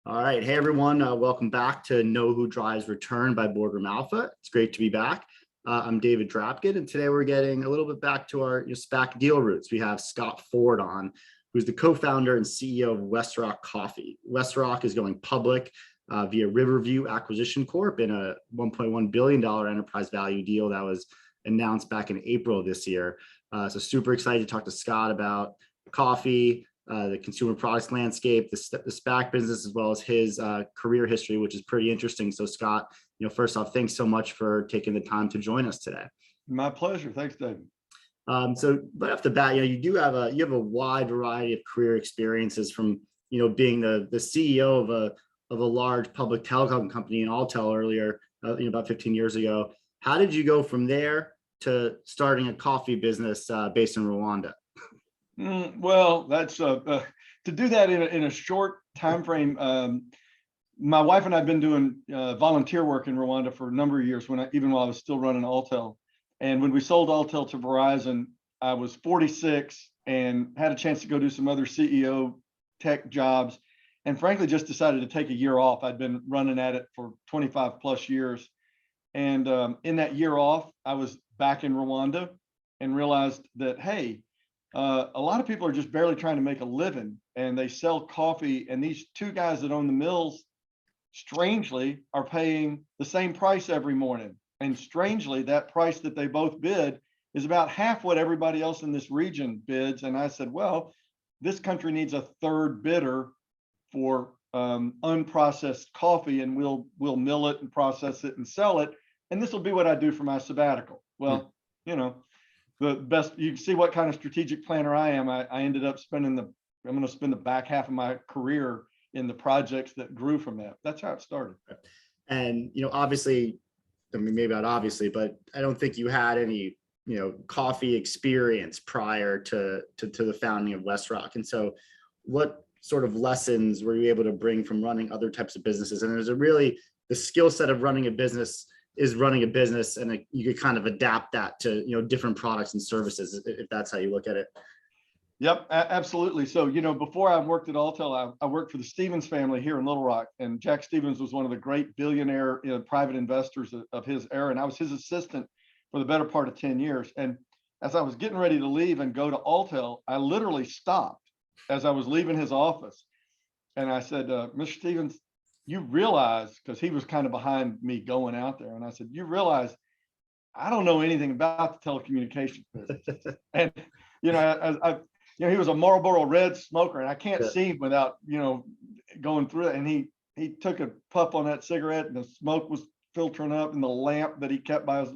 All right. Hey, everyone. Welcome back to Know Who Drives Return by Boardroom Alpha. It's great to be back. I'm David Drapkin, and today we're getting a little bit back to our SPAC deal roots. We have Scott Ford on, who's the co-founder and CEO of Westrock Coffee. Westrock is going public via Riverview Acquisition Corp in a $1.1 billion enterprise value deal that was announced back in April of this year. So super excited to talk to Scott about coffee, the consumer products landscape, the SPAC business, as well as his career history, which is pretty interesting. So Scott, first off, thanks so much for taking the time to join us today. My pleasure. Thanks, David. So right off the bat, you have a wide variety of career experiences from, being the CEO of a large public telecom company in Alltel earlier, about 15 years ago. How did you go from there to starting a coffee business based in Rwanda? Well, that's to do that in a short time frame. My wife and I've been doing volunteer work in Rwanda for a number of years, even while I was still running Alltel. And when we sold Alltel to Verizon, I was 46 and had a chance to go do some other CEO tech jobs, and frankly just decided to take a year off. I'd been running at it for 25 plus years, and in that year off, I was back in Rwanda and realized that, hey, a lot of people are just barely trying to make a living, and they sell coffee, and these two guys that own the mills, strangely, are paying the same price every morning. And strangely, that price that they both bid is about half what everybody else in this region bids. And I said, well, this country needs a third bidder for unprocessed coffee, and we'll mill it and process it and sell it. And this will be what I do for my sabbatical. Well, the best, you can see what kind of strategic planner I am. I ended up I'm going to spend the back half of my career in the projects that grew from that. That's how it started. And, obviously, I mean, maybe not obviously, but I don't think you had any, coffee experience prior to the founding of Westrock. And so what sort of lessons were you able to bring from running other types of businesses? And is it really the skill set of running a business is running a business, and you could kind of adapt that to, different products and services, if that's how you look at it? Yep, absolutely. So, before I worked at Alltel, I worked for the Stevens family here in Little Rock, and Jack Stevens was one of the great billionaire private investors of his era, and I was his assistant for the better part of 10 years. And as I was getting ready to leave and go to Alltel, I literally stopped as I was leaving his office, and I said, Mr. Stevens, you realize, because he was kind of behind me going out there, and I said, you realize I don't know anything about the telecommunications business. And he was a Marlboro Red smoker, and I can't see him without going through it. And he took a puff on that cigarette, and the smoke was filtering up in the lamp that he kept by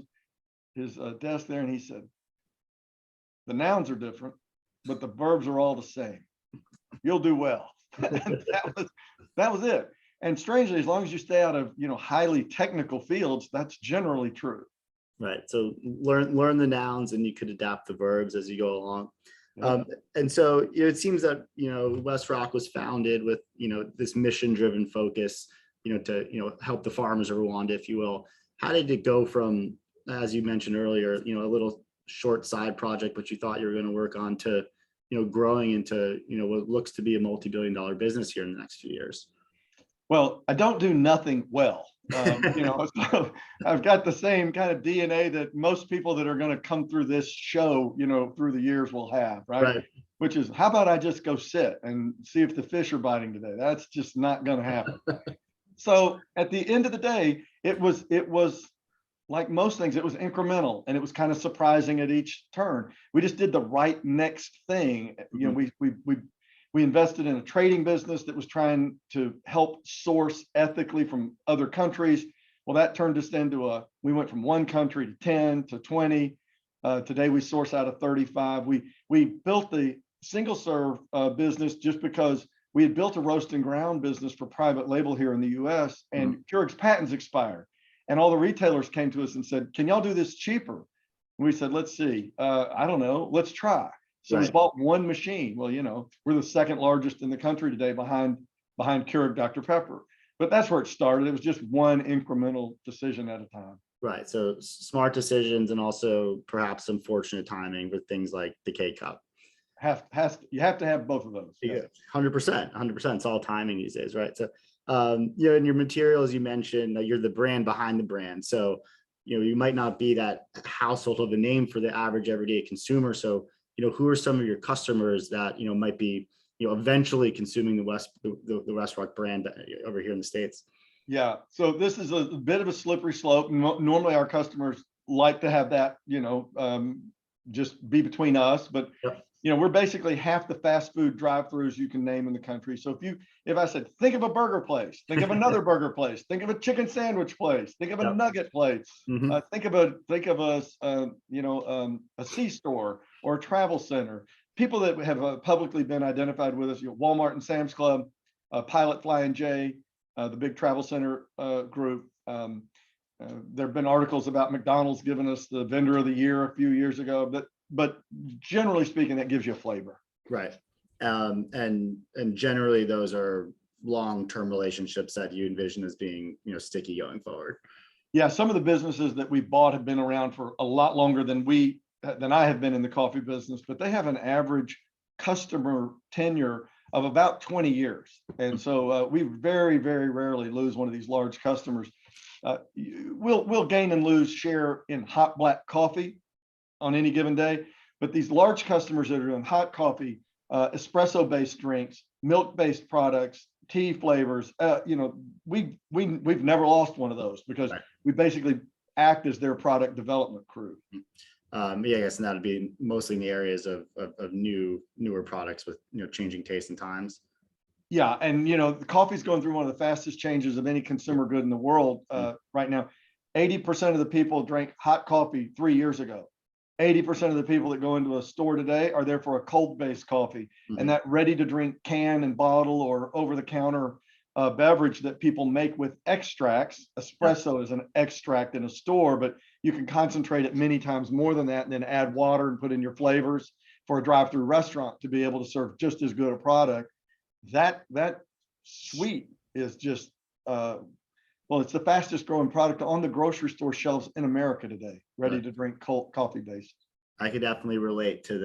his desk there, and he said, the nouns are different, but the verbs are all the same. You'll do well. And that was it. And strangely, as long as you stay out of highly technical fields, that's generally true. Right. So learn the nouns, and you could adapt the verbs as you go along. Yeah. And so it seems that Westrock was founded with this mission-driven focus, to help the farmers of Rwanda, if you will. How did it go from, as you mentioned earlier, a little short side project, which you thought you were going to work on, to growing into what looks to be a multi-billion-dollar business here in the next few years? Well, I don't do nothing well. So I've got the same kind of DNA that most people that are going to come through this show, through the years will have, right? Which is, how about I just go sit and see if the fish are biting today? That's just not going to happen. So at the end of the day, it was like most things, it was incremental, and it was kind of surprising at each turn. We just did the right next thing. We invested in a trading business that was trying to help source ethically from other countries. Well, that turned us into we went from one country to 10 to 20. Today we source out of 35. We built the single serve business just because we had built a roast and ground business for private label here in the US, and Keurig's patents expired. And all the retailers came to us and said, can y'all do this cheaper? And we said, let's see, I don't know, let's try. So we bought one machine. Well, we're the second largest in the country today behind Keurig Dr. Pepper. But that's where it started. It was just one incremental decision at a time. Right. So smart decisions, and also perhaps some fortunate timing with things like the K-Cup. You have to have both of those. Yeah, 100%. It's all timing these days, right? So In your materials, you mentioned you're the brand behind the brand. So, you might not be that household of a name for the average everyday consumer. So, who are some of your customers that, might be, eventually consuming the Westrock brand over here in the States? Yeah, so this is a bit of a slippery slope. Normally our customers like to have that, just be between us, but Yep. we're basically half the fast food drive-throughs you can name in the country. So if I said, think of a burger place, think of another burger place, think of a chicken sandwich place, think of a Yep. nugget place, Mhm. think of a C-store or a travel center. People that have publicly been identified with us, Walmart and Sam's Club, Pilot Flying J, the big travel center group. There have been articles about McDonald's giving us the vendor of the year a few years ago, but generally speaking, that gives you a flavor. Right. And generally those are long-term relationships that you envision as being, sticky going forward. Yeah, some of the businesses that we bought have been around for a lot longer than I have been in the coffee business, but they have an average customer tenure of about 20 years. And so we very, very rarely lose one of these large customers. We'll gain and lose share in hot black coffee on any given day, but these large customers that are in hot coffee, espresso-based drinks, milk-based products, tea flavors, we've never lost one of those because Right. we basically act as their product development crew. I guess, and that'd be mostly in the areas of newer products with, changing tastes and times. Yeah, and the coffee's going through one of the fastest changes of any consumer good in the world right now. 80% of the people drank hot coffee 3 years ago. 80% of the people that go into a store today are there for a cold-based coffee. Mhm. And that ready-to-drink can and bottle or over-the-counter beverage that people make with extracts. Espresso is an extract in a store, but you can concentrate it many times more than that and then add water and put in your flavors for a drive-through restaurant to be able to serve just as good a product. That suite is just it's the fastest growing product on the grocery store shelves in America today, ready to drink cold coffee based. I could definitely relate to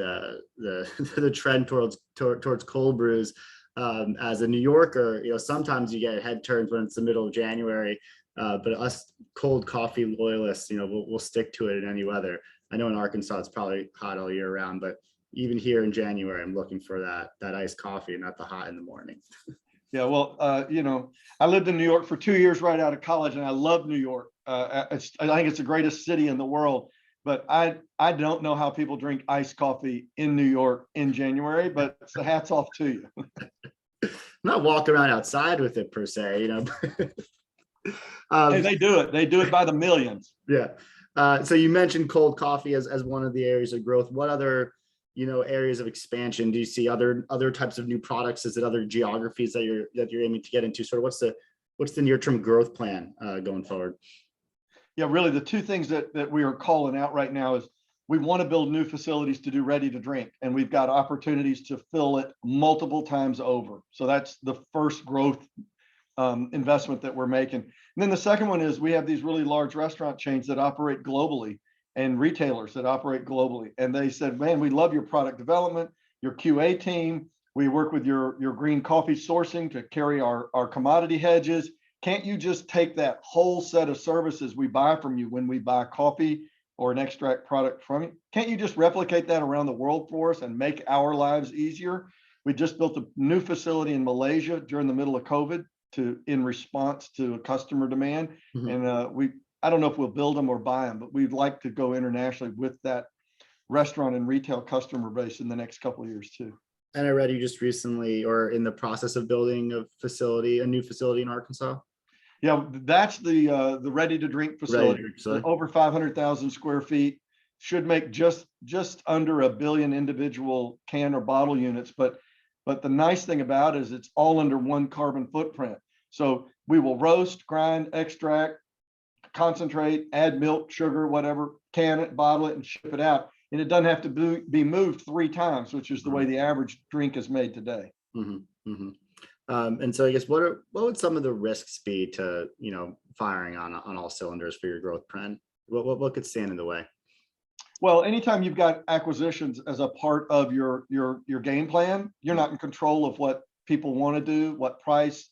the trend towards cold brews. As a New Yorker, sometimes you get head turns when it's the middle of January, but us cold coffee loyalists, we'll stick to it in any weather. I know in Arkansas it's probably hot all year round, but even here in January, I'm looking for that iced coffee and not the hot in the morning. Yeah, well, I lived in New York for 2 years right out of college, and I love New York. I think it's the greatest city in the world, but I don't know how people drink iced coffee in New York in January, but hats off to you. I'm not walking around outside with it per se, Hey, they do it. They do it by the millions. Yeah. So you mentioned cold coffee as one of the areas of growth. What other areas of expansion do you see? Other types of new products? Is it other geographies that you're aiming to get into? Sort of what's the near-term growth plan going forward? Yeah, really the two things that we are calling out right now is we want to build new facilities to do ready to drink, and we've got opportunities to fill it multiple times over. So that's the first growth investment that we're making. And then the second one is we have these really large restaurant chains that operate globally and retailers that operate globally. And they said, man, we love your product development, your QA team. We work with your green coffee sourcing to carry our commodity hedges. Can't you just take that whole set of services we buy from you when we buy coffee or an extract product from you? Can't you just replicate that around the world for us and make our lives easier? We just built a new facility in Malaysia during the middle of COVID in response to customer demand. Mm-hmm. And I don't know if we'll build them or buy them, but we'd like to go internationally with that restaurant and retail customer base in the next couple of years too. And I read you just recently or in the process of building a new facility in Arkansas. Yeah, that's the ready to drink facility. Over 500,000 square feet, should make just under 1 billion individual can or bottle units. But the nice thing about it is it's all under one carbon footprint. So we will roast, grind, extract, concentrate, add milk, sugar, whatever, can it, bottle it, and ship it out. And it doesn't have to be moved 3 times, which is the way the average drink is made today. Mm-hmm, mm-hmm. And so I guess what would some of the risks be to firing on all cylinders for your growth plan? What could stand in the way? Well, anytime you've got acquisitions as a part of your game plan, you're not in control of what people want to do, what price,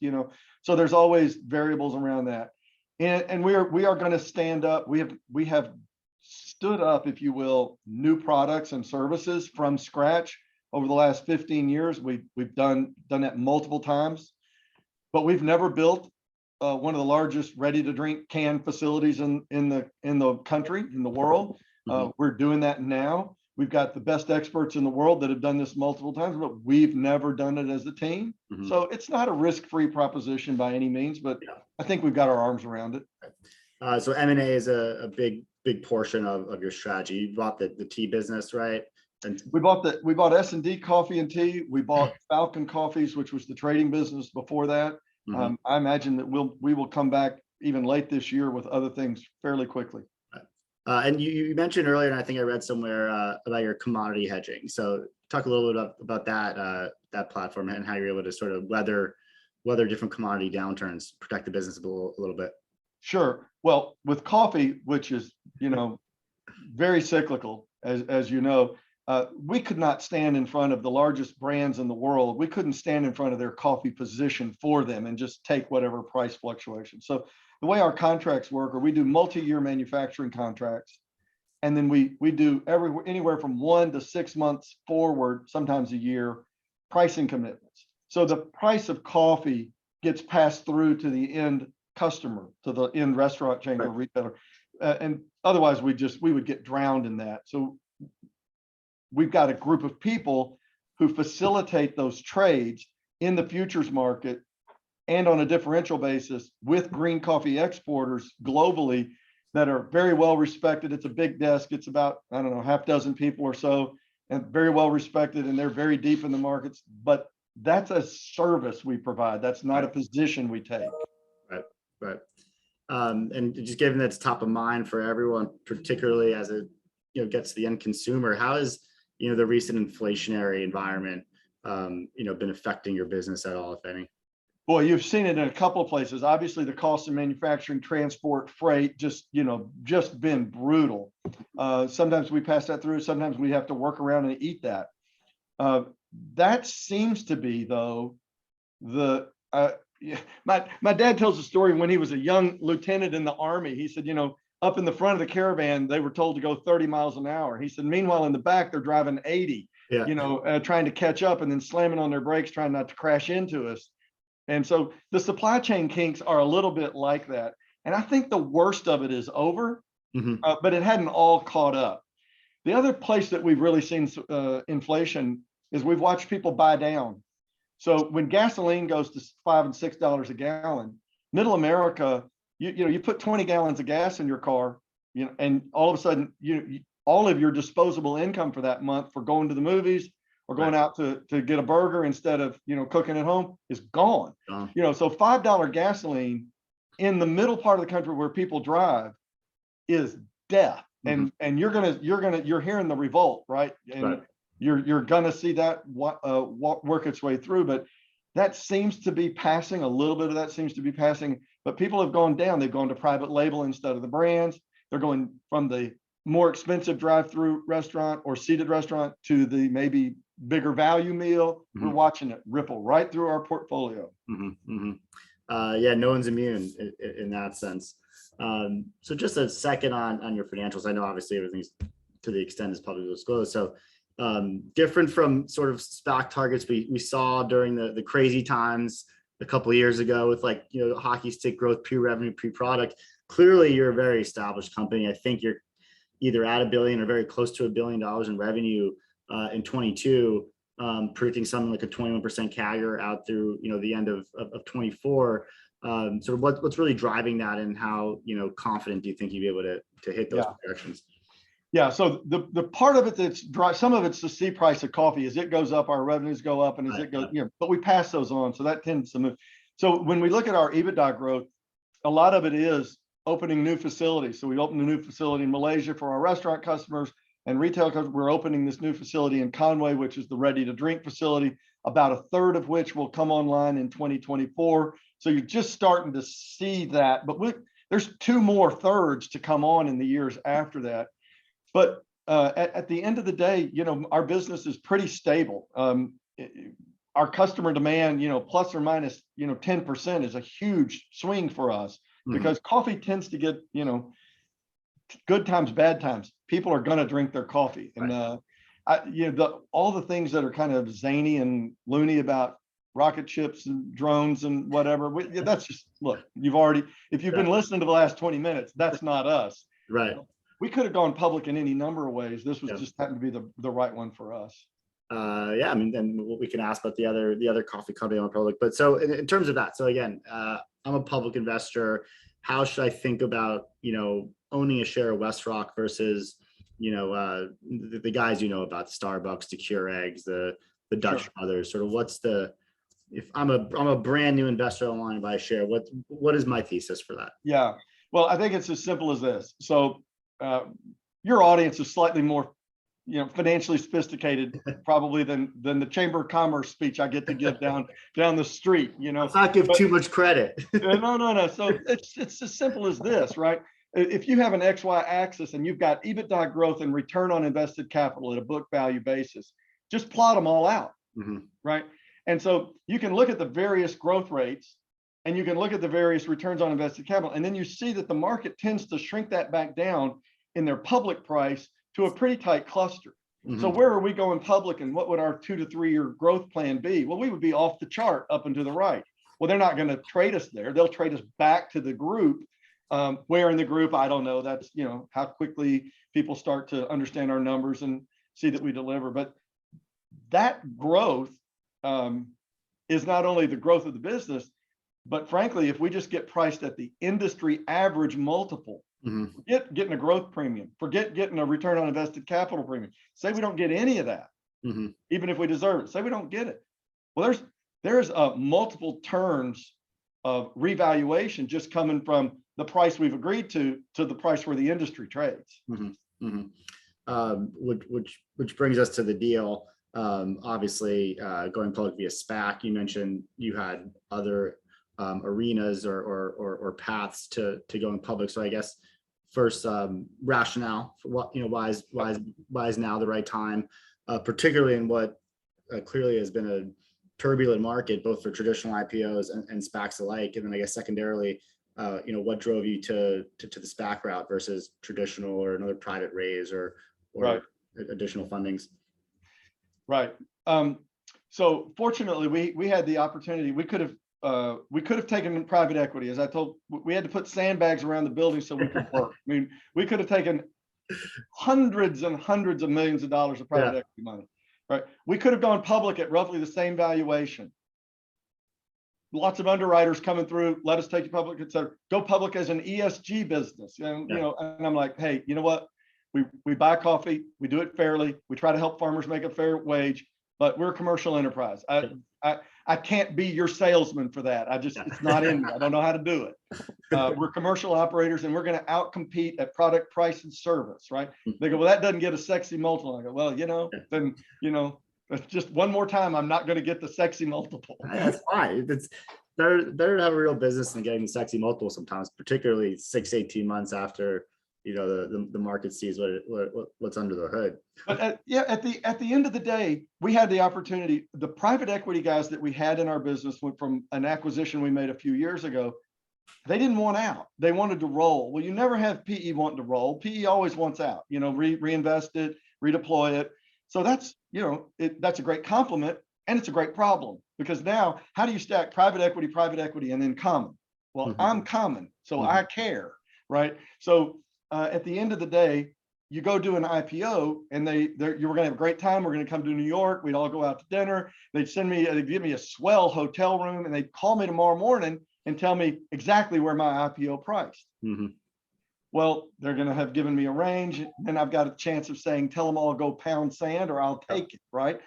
so there's always variables around that. And we are going to stand up. We have stood up, if you will, new products and services from scratch over the last 15 years. We've done that multiple times, but we've never built one of the largest ready-to-drink can facilities in the country, in the world. We're doing that now. We've got the best experts in the world that have done this multiple times, but we've never done it as a team. So it's not a risk-free proposition by any means, but I think we've got our arms around it. So M&A is a big portion of your strategy. You bought the tea business, right? And we bought S&D Coffee and Tea. We bought Falcon Coffees, which was the trading business before that. I imagine that we will come back even late this year with other things fairly quickly. And you mentioned earlier, and I think I read somewhere about your commodity hedging. So talk a little bit about that platform and how you're able to sort of weather different commodity downturns, protect the business a little bit. Sure. Well, with coffee, which is very cyclical, as you know, we could not stand in front of the largest brands in the world. We couldn't stand in front of their coffee position for them and just take whatever price fluctuation. So the way our contracts work, or we do multi-year manufacturing contracts, and then we do anywhere from 1 to 6 months forward, sometimes a year, pricing commitments. So the price of coffee gets passed through to the end customer, to the end restaurant chain or retailer, and otherwise we would get drowned in that. So we've got a group of people who facilitate those trades in the futures market and on a differential basis with green coffee exporters globally that are very well respected. It's a big desk. It's about, I don't know, half dozen people or so, and very well respected, and they're very deep in the markets. But that's a service we provide. That's not a position we take. Right. And just given that it's top of mind for everyone, particularly as it gets to the end consumer, how is the recent inflationary environment been affecting your business at all, if any? Boy, you've seen it in a couple of places. Obviously, the cost of manufacturing, transport, freight, just been brutal. Sometimes we pass that through. Sometimes we have to work around and eat that. That seems to be, though, my dad tells a story when he was a young lieutenant in the Army. He said, up in the front of the caravan, they were told to go 30 miles an hour. He said, meanwhile, in the back, they're driving 80, trying to catch up and then slamming on their brakes, trying not to crash into us. And so the supply chain kinks are a little bit like that. And I think the worst of it is over, but it hadn't all caught up. The other place that we've really seen inflation is we've watched people buy down. So when gasoline goes to $5 and $6 a gallon, middle America, you put 20 gallons of gas in your car, and all of a sudden, all of your disposable income for that month for going to the movies or going out to get a burger instead of cooking at home is gone. So $5 gasoline in the middle part of the country where people drive is death. And you're hearing the revolt, right? And you're gonna see that work its way through, but that seems to be passing. A little bit of that seems to be passing, but people have gone down. They've gone to private label instead of the brands. They're going from the more expensive drive-through restaurant or seated restaurant to the maybe bigger value meal. We're watching it ripple right through our portfolio. Yeah, no one's immune in that sense. So just a second on your financials. I know obviously everything's to the extent is publicly disclosed. So different from sort of SPAC targets we saw during the crazy times a couple of years ago with hockey stick growth, pre-revenue, pre-product. Clearly, you're a very established company. I think you're either at $1 billion or very close to $1 billion in revenue in 22, predicting something like a 21% CAGR out through the end of 24. Sort of what's really driving that, and how confident do you think you'll be able to hit those projections? Yeah, so the part of it that's some of it's the C price of coffee. As it goes up, our revenues go up, and as it goes, but we pass those on, so that tends to move. So when we look at our EBITDA growth, a lot of it is opening new facilities. So we opened a new facility in Malaysia for our restaurant customers and retail customers. We're opening this new facility in Conway, which is the ready-to-drink facility, about a third of which will come online in 2024. So you're just starting to see that, but there's 2 more thirds to come on in the years after that. But at the end of the day, our business is pretty stable. our customer demand, plus or minus, 10% is a huge swing for us, because coffee tends to get, good times, bad times. People are going to drink their coffee. And, all the things that are kind of zany and loony about rocket ships and drones and whatever, that's just, look, if you've been listening to the last 20 minutes, that's not us. Right. We could have gone public in any number of ways. This was just happened to be the right one for us. Yeah, I mean, then we can ask about the other coffee company on public. But so in terms of that, so again, I'm a public investor. How should I think about, owning a share of Westrock versus, the guys about, Starbucks, the Keurigs, the Dutch Brothers? Sort of if I'm a brand new investor, I want to buy a share. What is my thesis for that? Yeah, well, I think it's as simple as this. So your audience is slightly more financially sophisticated probably than the Chamber of Commerce speech I get to give down the street. Let's not give too much credit. No. So it's as simple as this, right? If you have an XY axis and you've got EBITDA growth and return on invested capital at a book value basis, just plot them all out, right? And so you can look at the various growth rates and you can look at the various returns on invested capital, and then you see that the market tends to shrink that back down in their public price to a pretty tight cluster. So where are we going public, and what would our 2 to 3 year growth plan be? Well, we would be off the chart up and to the right. Well, they're not going to trade us there. They'll trade us back to the group. Where in the group, I don't know. That's, how quickly people start to understand our numbers and see that we deliver. But that growth is not only the growth of the business, but frankly, if we just get priced at the industry average multiple, forget getting a growth premium, forget getting a return on invested capital premium. Say we don't get any of that, even if we deserve it. Say we don't get it. Well, there's multiple turns of revaluation just coming from the price we've agreed to the price where the industry trades. Which brings us to the deal. Obviously, going public via SPAC. You mentioned you had other arenas or paths to going public. So I guess first, rationale for what, why is now the right time, particularly in what clearly has been a turbulent market, both for traditional IPOs and SPACs alike. And then I guess secondarily, what drove you to the SPAC route versus traditional or another private raise or additional fundings? Right. So fortunately, we had the opportunity. We could have taken private equity. As I told, we had to put sandbags around the building so we could work. I mean, we could have taken hundreds and hundreds of millions of dollars of private equity money. Right. We could have gone public at roughly the same valuation. Lots of underwriters coming through, let us take you public, etc. Go public as an ESG business. And and I'm like, hey, you know what? We buy coffee, we do it fairly, we try to help farmers make a fair wage, but we're a commercial enterprise. I can't be your salesman for that. It's not in me. I don't know how to do it. We're commercial operators, and we're going to outcompete at product, price, and service, right? They go, well, that doesn't get a sexy multiple. I go, well, then, just one more time, I'm not going to get the sexy multiple. That's fine. It's better to have a real business than getting the sexy multiple sometimes, particularly 6-18 months after the market sees what's under the hood. But at the end of the day, we had the opportunity. The private equity guys that we had in our business went from an acquisition we made a few years ago. They didn't want out. They wanted to roll. Well, you never have PE wanting to roll. PE always wants out. Reinvest it, redeploy it. So that's that's a great compliment, and it's a great problem, because now how do you stack private equity, and then common? Well, I'm common, so I care, right? So at the end of the day, you go do an IPO, and you were going to have a great time. We're going to come to New York. We'd all go out to dinner. They'd give me a swell hotel room, and they'd call me tomorrow morning and tell me exactly where my IPO priced. Well, they're going to have given me a range, and I've got a chance of saying, tell them I'll go pound sand or I'll take it, right?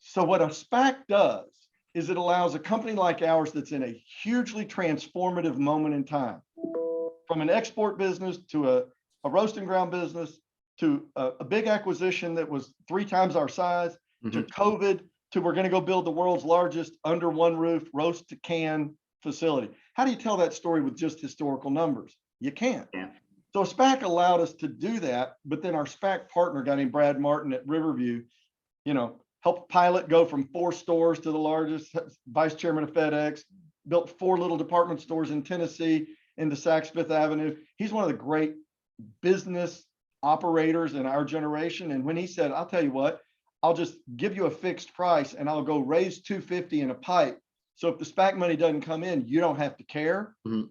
So what a SPAC does is it allows a company like ours that's in a hugely transformative moment in time, from an export business to a roast and ground business, to a big acquisition that was 3 times our size, to COVID, to we're going to go build the world's largest under one roof roast to can facility. How do you tell that story with just historical numbers? You can't. So SPAC allowed us to do that, but then our SPAC partner, guy named Brad Martin at Riverview, helped Pilot go from 4 stores to the largest, vice chairman of FedEx, built 4 little department stores in Tennessee into Saks Fifth Avenue. He's one of the great business operators in our generation. And when he said, I'll tell you what, I'll just give you a fixed price and I'll go raise 250 in a pipe. So if the SPAC money doesn't come in, you don't have to care. Mhm.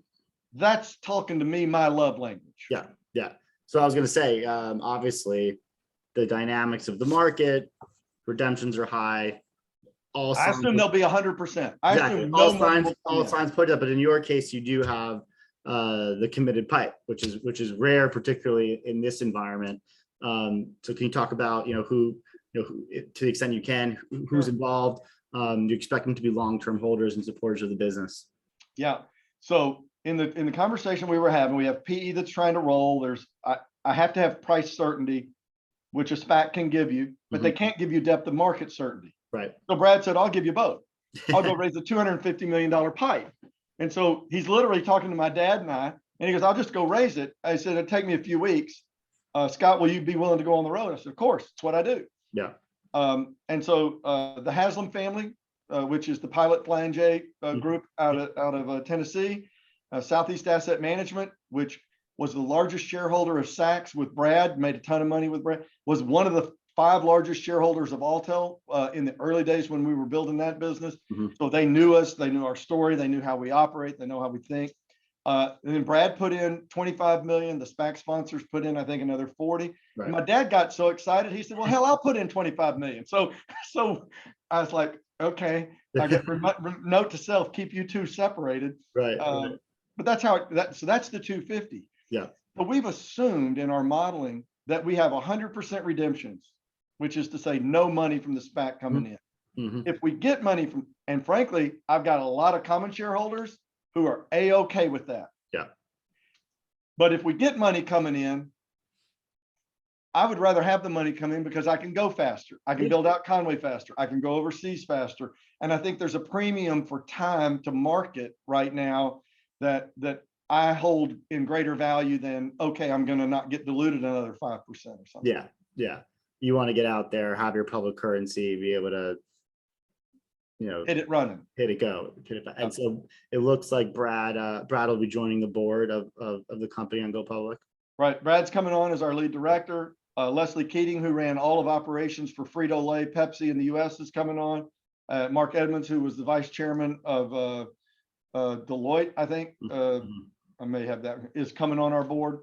That's talking to me my love language. Yeah. Yeah. So I was going to say, obviously the dynamics of the market, redemptions are high. All I assume they'll be 100%. I exactly. assume All signs put up, but in your case, you do have the committed pipe, which is rare, particularly in this environment. So can you talk about, who, to the extent you can, who's involved? Do you expect them to be long-term holders and supporters of the business? Yeah. So in the conversation we were having, we have PE that's trying to roll. I have to have price certainty, which a SPAC can give you, but they can't give you depth of market certainty. Right. So Brad said, I'll give you both. I'll go raise a $250 million pipe. And so he's literally talking to my dad and I, and he goes, I'll just go raise it. I said, it'll take me a few weeks. Scott, will you be willing to go on the road? I said, of course, it's what I do. Yeah. And so the Haslam family, which is the Pilot Flying J group out of Tennessee, Southeast Asset Management, which was the largest shareholder of Saks with Brad, made a ton of money with Brad, was one of the 5 largest shareholders of Altel in the early days when we were building that business. So they knew us, they knew our story, they knew how we operate, they know how we think. And then Brad put in 25 million. The SPAC sponsors put in, I think, another 40. Right. My dad got so excited. He said, well, hell, I'll put in 25 million. So I was like, okay, I get note to self, keep you two separated. Right. But that's how so that's the 250. Yeah. But we've assumed in our modeling that we have 100% redemptions, which is to say no money from the SPAC coming in. If we get money from, and frankly, I've got a lot of common shareholders who are A-okay with that. Yeah. But if we get money coming in, I would rather have the money come in because I can go faster. I can build out Conway faster. I can go overseas faster. And I think there's a premium for time to market right now that I hold in greater value than, okay, I'm going to not get diluted another 5% or something. Yeah. Yeah. You want to get out there, have your public currency, be able to, hit it running, hit it go. And so it looks like Brad will be joining the board of the company on Go Public. Right. Brad's coming on as our lead director. Leslie Keating, who ran all of operations for Frito-Lay, Pepsi in the US, is coming on. Mark Edmonds, who was the vice chairman of Deloitte, I think, I may have that, is coming on our board.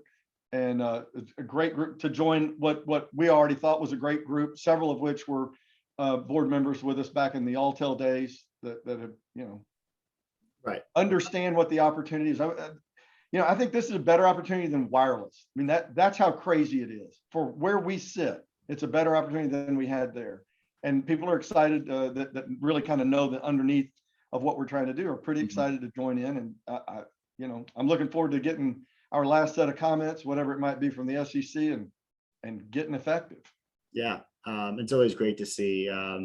And it's a great group to join what we already thought was a great group, several of which were board members with us back in the Altel days that have, right, understand what the opportunity is. I think this is a better opportunity than wireless. I mean, that's how crazy it is for where we sit. It's a better opportunity than we had there. And people are excited that really kind of know the underneath of what we're trying to do, are pretty excited to join in. And I'm looking forward to getting our last set of comments, whatever it might be from the SEC, and getting effective. Yeah. It's always great to see a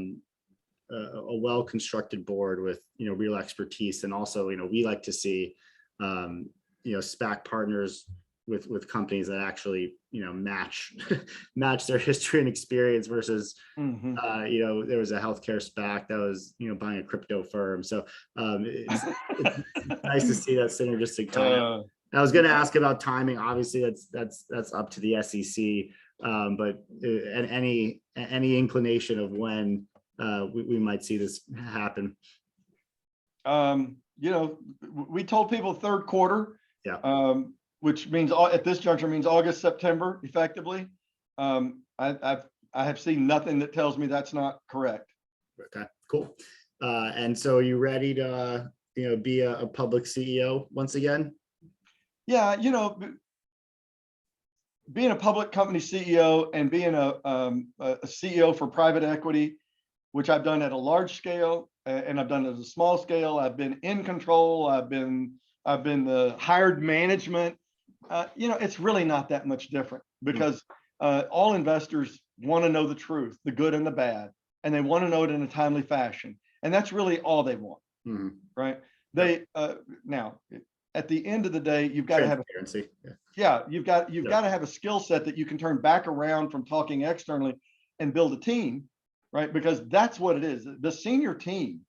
well-constructed board with, real expertise. And also, we like to see, SPAC partners with companies that actually, match their history and experience versus, there was a healthcare SPAC that was, buying a crypto firm. So it's nice to see that synergistic time. I was going to ask about timing. Obviously, that's up to the SEC. But any inclination of when we might see this happen? We told people third quarter. Yeah. Which means at this juncture means August, September, effectively. I have seen nothing that tells me that's not correct. Okay, cool. And so are you ready to be a public CEO once again? Yeah, being a public company CEO and being a CEO for private equity, which I've done at a large scale and I've done at a small scale. I've been in control. I've been the hired management. It's really not that much different because all investors want to know the truth, the good and the bad, and they want to know it in a timely fashion. And that's really all they want, right? They now at the end of the day, you've got to have transparency. you've got to have a skill set that you can turn back around from talking externally and build a team. right? Because that's what it is. The senior team,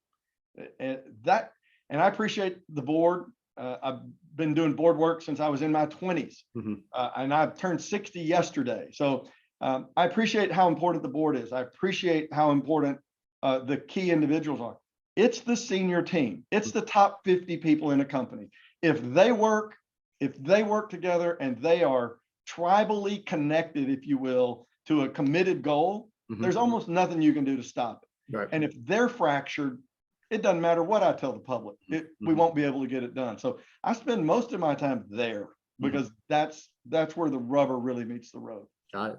and I appreciate the board. I've been doing board work since I was in my 20s, and I've turned 60 yesterday. So I appreciate how important the board is. I appreciate how important the key individuals are. It's the senior team. It's the top 50 people in a company. If they work together and they are tribally connected, if you will, to a committed goal, there's almost nothing you can do to stop it. Right. And if they're fractured, it doesn't matter what I tell the public, we won't be able to get it done. So I spend most of my time there because that's where the rubber really meets the road. Got it.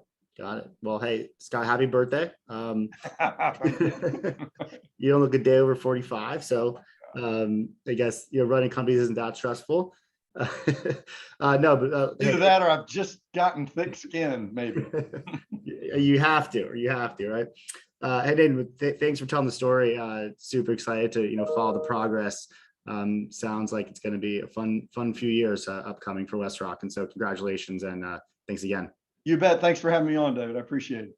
Well, hey, Scott, happy birthday. You don't look a day over 45. So I guess running companies isn't that stressful. No, but either that or I've just gotten thick skin, maybe. you have to, right? And then thanks for telling the story. Super excited to follow the progress. Sounds like it's going to be a fun few years upcoming for Westrock, and so congratulations and thanks again. You bet. Thanks for having me on, David. I appreciate it.